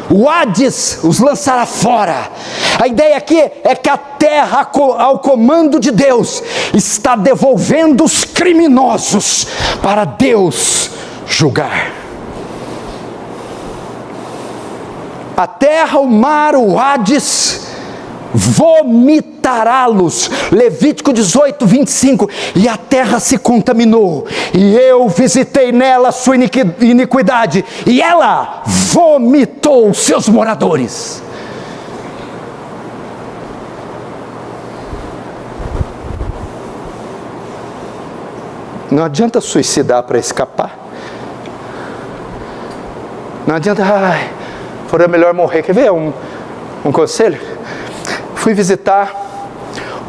o Hades os lançará fora. A ideia aqui é que a terra, ao comando de Deus, está devolvendo os criminosos para Deus julgar. A terra, o mar, o Hades vomitará-los. Levítico 18, 25. E a terra se contaminou, e eu visitei nela a sua iniquidade, e ela vomitou os seus moradores. Não adianta suicidar para escapar. Não adianta, for melhor morrer. Quer ver um conselho? Fui visitar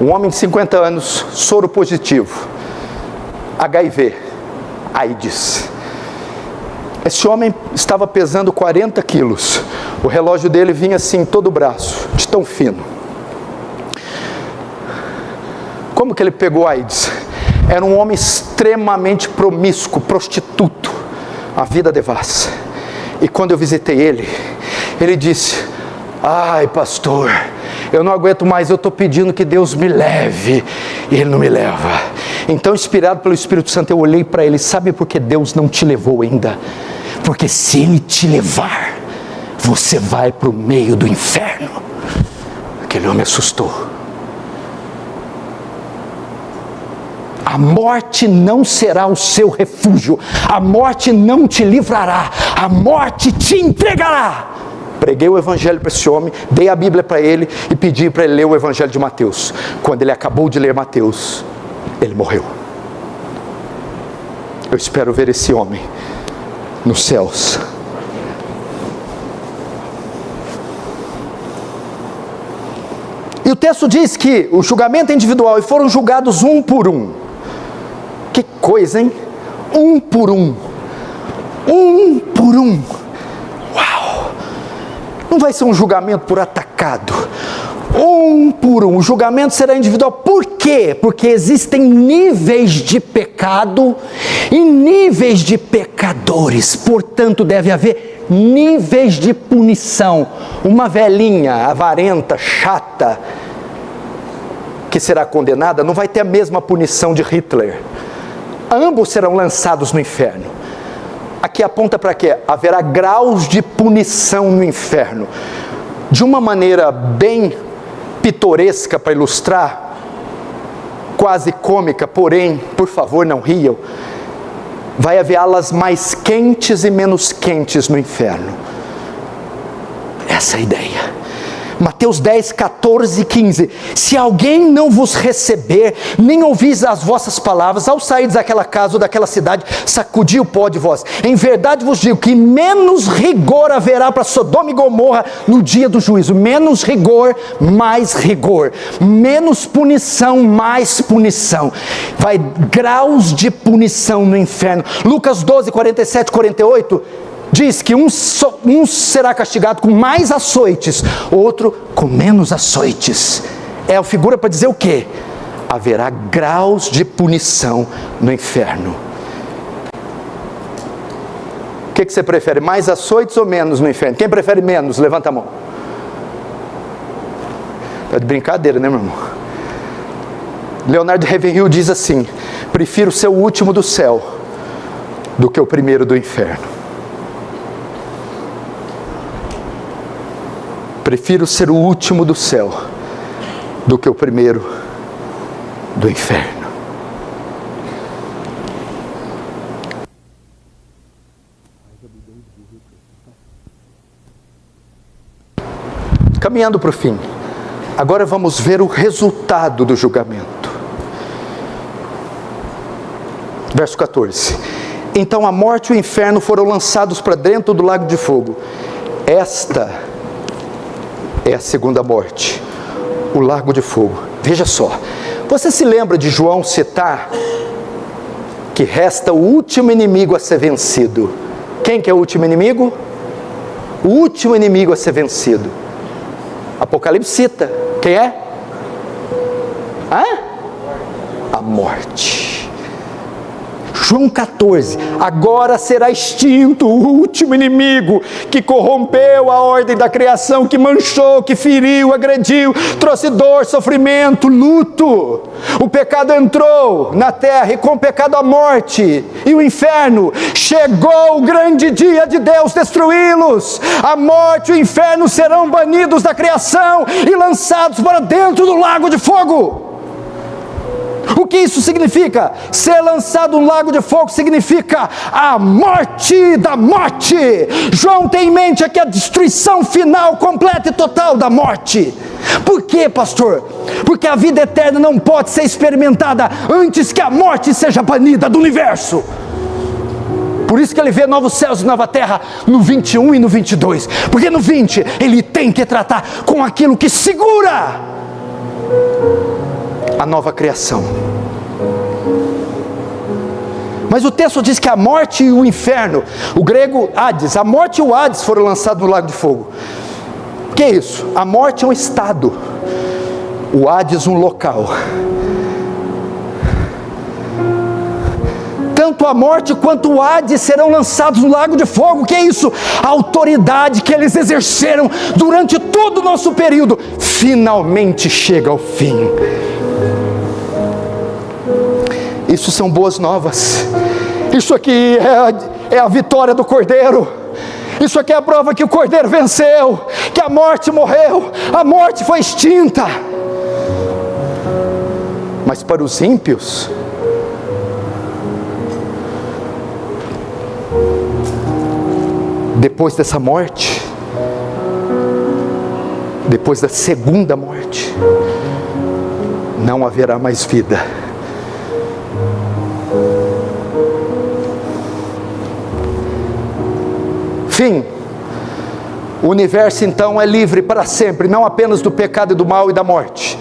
um homem de 50 anos, soro positivo, HIV, AIDS. Esse homem estava pesando 40 quilos. O relógio dele vinha assim, todo o braço, de tão fino. Como que ele pegou AIDS? Era um homem extremamente promíscuo, prostituto, a vida devassa. E quando eu visitei ele, ele disse: ai, pastor, eu não aguento mais, eu estou pedindo que Deus me leve, e Ele não me leva. Então, inspirado pelo Espírito Santo, eu olhei para ele: sabe por que Deus não te levou ainda? Porque se Ele te levar, você vai para o meio do inferno. Aquele homem assustou. A morte não será o seu refúgio, a morte não te livrará, a morte te entregará. Preguei o evangelho para esse homem, dei a Bíblia para ele e pedi para ele ler o evangelho de Mateus. Quando ele acabou de ler Mateus, ele morreu. Eu espero ver esse homem nos céus. E o texto diz que o julgamento é individual e foram julgados um por um. Que coisa, hein? Um por um. Um por um. Uau! Não vai ser um julgamento por atacado. Um por um. O julgamento será individual. Por quê? Porque existem níveis de pecado e níveis de pecadores. Portanto, deve haver níveis de punição. Uma velhinha avarenta, chata, que será condenada, não vai ter a mesma punição de Hitler. Ambos serão lançados no inferno. Aqui aponta para quê? Haverá graus de punição no inferno. De uma maneira bem pitoresca para ilustrar, quase cômica, porém, por favor, não riam. Vai haver alas mais quentes e menos quentes no inferno. Essa é a ideia. Mateus 10, 14 e 15. Se alguém não vos receber, nem ouvir as vossas palavras, ao sair daquela casa ou daquela cidade, sacudi o pó de vós. Em verdade vos digo que menos rigor haverá para Sodoma e Gomorra no dia do juízo. Menos rigor, mais rigor. Menos punição, mais punição. Vai graus de punição no inferno. Lucas 12, 47 e 48. Diz que um será castigado com mais açoites, outro com menos açoites. É a figura para dizer o quê? Haverá graus de punição no inferno. O que você prefere? Mais açoites ou menos no inferno? Quem prefere menos? Levanta a mão. Tá de brincadeira, né, meu irmão? Leonardo Ravenhill diz assim: prefiro ser o último do céu do que o primeiro do inferno. Prefiro ser o último do céu do que o primeiro do inferno. Caminhando para o fim, agora vamos ver o resultado do julgamento. Verso 14. Então a morte e o inferno foram lançados para dentro do lago de fogo. Esta é a segunda morte, o lago de fogo. Veja só, você se lembra de João citar que resta o último inimigo a ser vencido? Quem que é o último inimigo? O último inimigo a ser vencido. Apocalipse cita, quem é? A morte. João 14, agora será extinto o último inimigo que corrompeu a ordem da criação, que manchou, que feriu, agrediu, trouxe dor, sofrimento, luto. O pecado entrou na terra e com o pecado a morte e o inferno. Chegou o grande dia de Deus destruí-los. A morte e o inferno serão banidos da criação e lançados para dentro do lago de fogo. O que isso significa? Ser lançado no lago de fogo significa a morte da morte. João tem em mente aqui a destruição final, completa e total da morte. Por quê, pastor? Porque a vida eterna não pode ser experimentada antes que a morte seja banida do universo. Por isso que ele vê novos céus e nova terra no 21 e no 22. Porque no 20 ele tem que tratar com aquilo que segura a nova criação. Mas o texto diz que a morte e o inferno, o grego Hades, a morte e o Hades foram lançados no lago de fogo. O que é isso? A morte é um estado, o Hades um local. Tanto a morte quanto o Hades serão lançados no lago de fogo. O que é isso? A autoridade que eles exerceram durante todo o nosso período finalmente chega ao fim. Isso são boas novas. Isso aqui é a vitória do Cordeiro. Isso aqui é a prova que o Cordeiro venceu, que a morte morreu, a morte foi extinta. Mas para os ímpios, depois dessa morte, depois da segunda morte, não haverá mais vida. Fim. O universo então é livre para sempre, não apenas do pecado e do mal e da morte,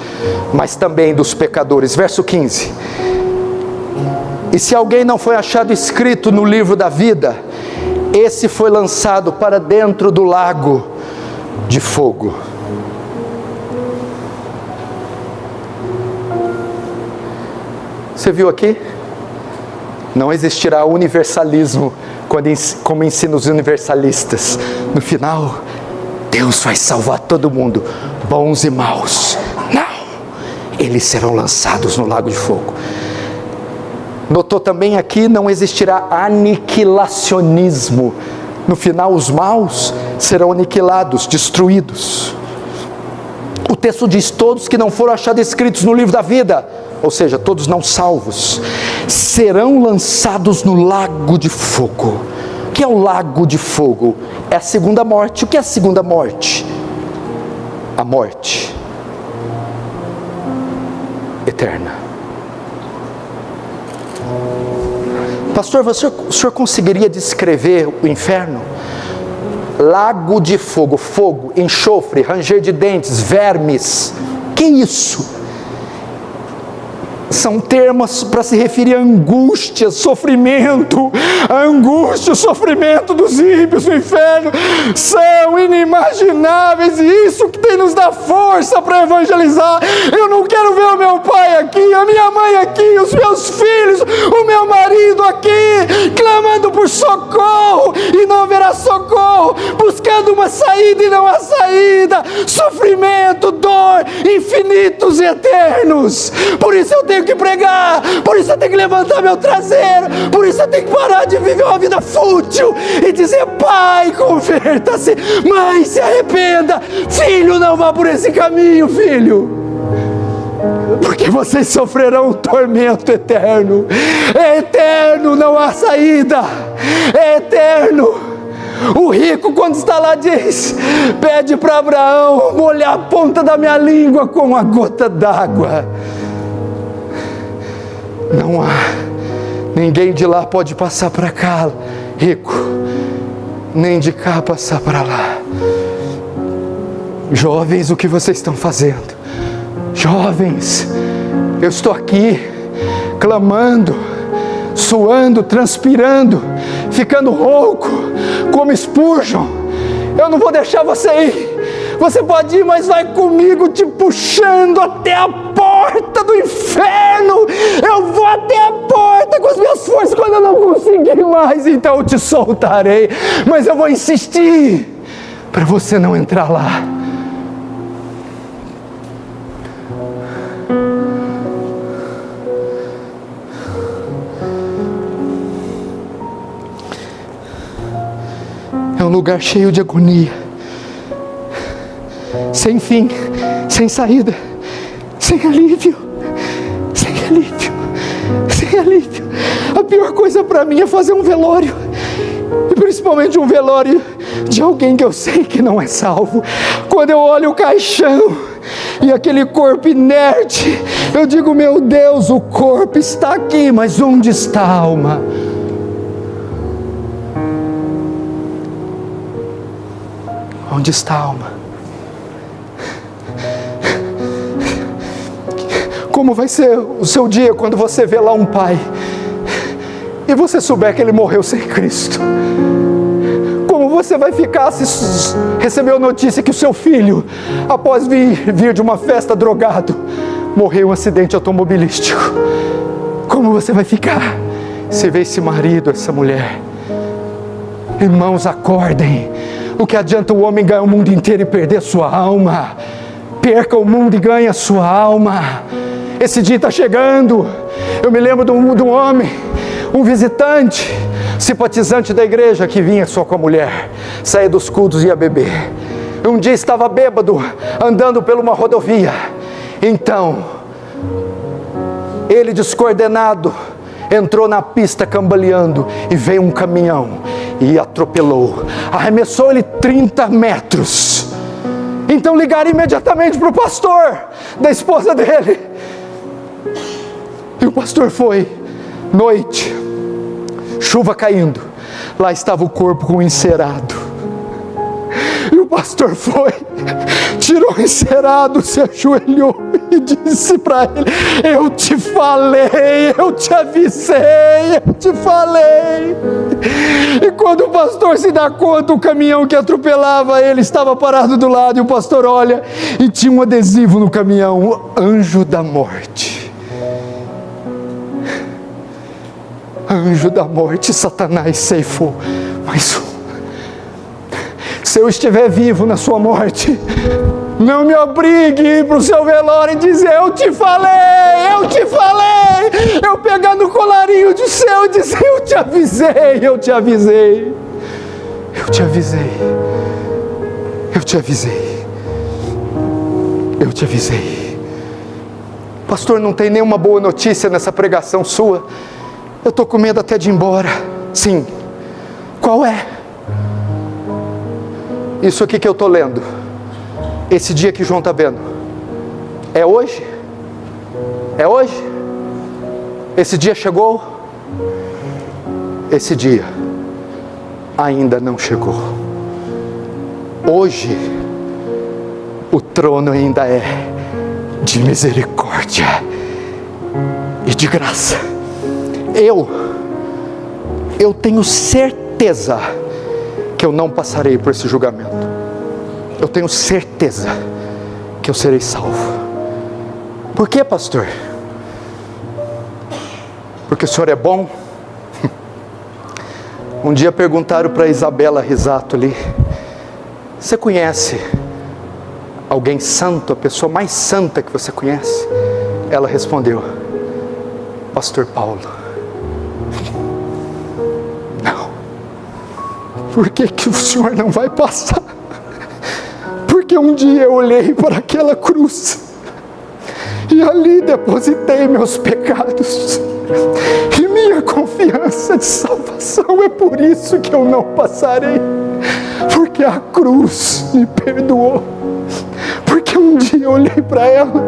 mas também dos pecadores. Verso 15. E se alguém não foi achado escrito no livro da vida, esse foi lançado para dentro do lago de fogo. Você viu aqui? Não existirá universalismo como ensinam os universalistas. No final, Deus vai salvar todo mundo, bons e maus. Não, eles serão lançados no lago de fogo. Notou também aqui, não existirá aniquilacionismo. No final, os maus serão aniquilados, destruídos. O texto diz: todos que não foram achados escritos no livro da vida, ou seja, todos não salvos, serão lançados no lago de fogo. O que é o lago de fogo? É a segunda morte. O que é a segunda morte? A morte eterna. Pastor, o senhor conseguiria descrever o inferno? Lago de fogo, fogo, enxofre, ranger de dentes, vermes. Que isso? São termos para se referir a angústia, sofrimento. A angústia, o sofrimento dos ímpios no inferno são inimagináveis, e isso que tem nos dá força para evangelizar. Eu não quero ver o meu pai aqui, a minha mãe aqui, os meus filhos, o meu marido aqui, clamando por socorro e não haverá socorro, buscando uma saída e não há saída, sofrimento, dor, infinitos e eternos. Por isso eu tenho que pregar, por isso eu tenho que levantar meu traseiro, por isso eu tenho que parar de viver uma vida fútil e dizer: pai, converta-se, mãe, se arrependa, filho, não vá por esse caminho, filho, porque vocês sofrerão um tormento eterno. É eterno, não há saída, é eterno. O rico, quando está lá, diz: pede para Abraão molhar a ponta da minha língua com uma gota d'água. Não há, ninguém de lá pode passar para cá, rico, nem de cá passar para lá. Jovens, o que vocês estão fazendo? Jovens, eu estou aqui, clamando, suando, transpirando, ficando rouco, como Spurgeon. Eu não vou deixar você ir. Você pode ir, mas vai comigo, te puxando até a porta do inferno. Eu vou até a porta com as minhas forças. Quando eu não conseguir mais, então eu te soltarei. Mas eu vou insistir para você não entrar lá. É um lugar cheio de agonia, sem fim, sem saída, sem alívio, sem alívio, sem alívio. A pior coisa para mim é fazer um velório, e principalmente um velório de alguém que eu sei que não é salvo. Quando eu olho o caixão e aquele corpo inerte, eu digo: meu Deus, o corpo está aqui, mas onde está a alma? Onde está a alma? Como vai ser o seu dia quando você vê lá um pai e você souber que ele morreu sem Cristo? Como você vai ficar se recebeu notícia que o seu filho, após vir de uma festa drogado, morreu em um acidente automobilístico? Como você vai ficar se vê esse marido, essa mulher? Irmãos, acordem. O que adianta o homem ganhar o mundo inteiro e perder sua alma? Perca o mundo e ganhe a sua alma. Esse dia está chegando. Eu me lembro de um homem, um visitante, simpatizante da igreja, que vinha só com a mulher, saía dos cultos e ia beber. Um dia estava bêbado, andando por uma rodovia. Então, ele, descoordenado, entrou na pista cambaleando, e veio um caminhão e atropelou, arremessou ele 30 metros. Então ligaram imediatamente para o pastor da esposa dele, e o pastor foi. Noite, chuva caindo, lá estava o corpo com o encerado. E o pastor foi, tirou o encerado, se ajoelhou e disse para ele: eu te falei, eu te avisei, eu te falei. E quando o pastor se dá conta, o caminhão que atropelava ele estava parado do lado, e o pastor olha e tinha um adesivo no caminhão: Anjo da Morte. Anjo da morte, Satanás ceifou mais um. Se eu estiver vivo na sua morte, não me obrigue a ir para o seu velório e dizer: eu te falei, eu te falei. Eu pegar no colarinho do céu e dizer: eu te avisei, eu te avisei, eu te avisei, eu te avisei. Eu te avisei. Pastor, não tem nenhuma boa notícia nessa pregação sua. Eu estou com medo até de ir embora. Sim. Qual é? Isso aqui que eu estou lendo. Esse dia que João está vendo. É hoje? É hoje? Esse dia chegou? Esse dia ainda não chegou. Hoje, o trono ainda é de misericórdia e de graça. Eu tenho certeza que eu não passarei por esse julgamento. Eu tenho certeza que eu serei salvo. Por quê, pastor? Porque o senhor é bom? Um dia perguntaram para Isabela Risato ali: você conhece alguém santo, a pessoa mais santa que você conhece? Ela respondeu: Pastor Paulo. Não. Por que o senhor não vai passar? Porque um dia eu olhei para aquela cruz e ali depositei meus pecados e minha confiança de salvação. É por isso que eu não passarei, porque a cruz me perdoou, porque um dia eu olhei para ela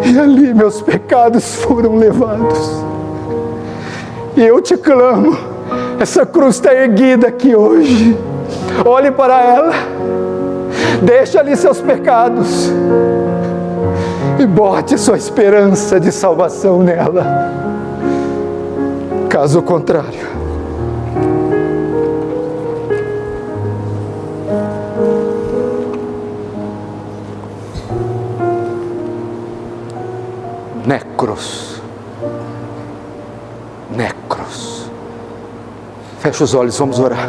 e ali meus pecados foram levados. E eu te clamo, essa cruz está erguida aqui hoje. Olhe para ela, deixa ali seus pecados e bote sua esperança de salvação nela. Caso contrário, necros. Fecha os olhos, vamos orar.